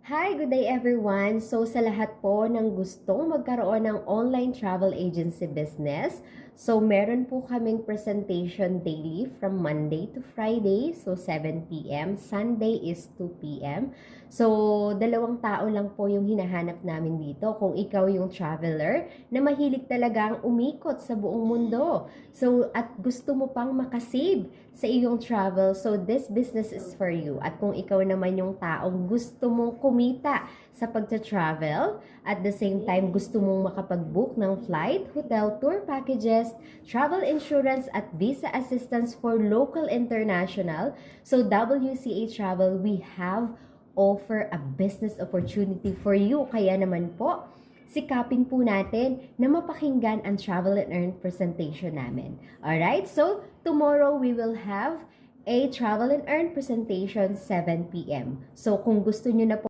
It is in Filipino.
Hi, good day everyone! So sa lahat po ng gustong magkaroon ng online travel agency business, so meron po kaming presentation daily from Monday to Friday, so 7 p.m. Sunday is 2 p.m. So dalawang tao lang po yung hinahanap namin dito kung ikaw yung traveler na mahilig talagang umikot sa buong mundo. So at gusto mo pang makasave sa iyong travel, so this business is for you. At kung ikaw naman yung taong gusto mong kumita sa pagta-travel, at the same time gusto mong makapag-book ng flight, hotel, tour packages, travel insurance at visa assistance for local international, so WCA Travel, we have offer a business opportunity for you. Kaya naman po, sikapin po natin na mapakinggan ang Travel and Earn presentation namin. Alright, so tomorrow we will have a Travel and Earn presentation 7 p.m. So kung gusto nyo na po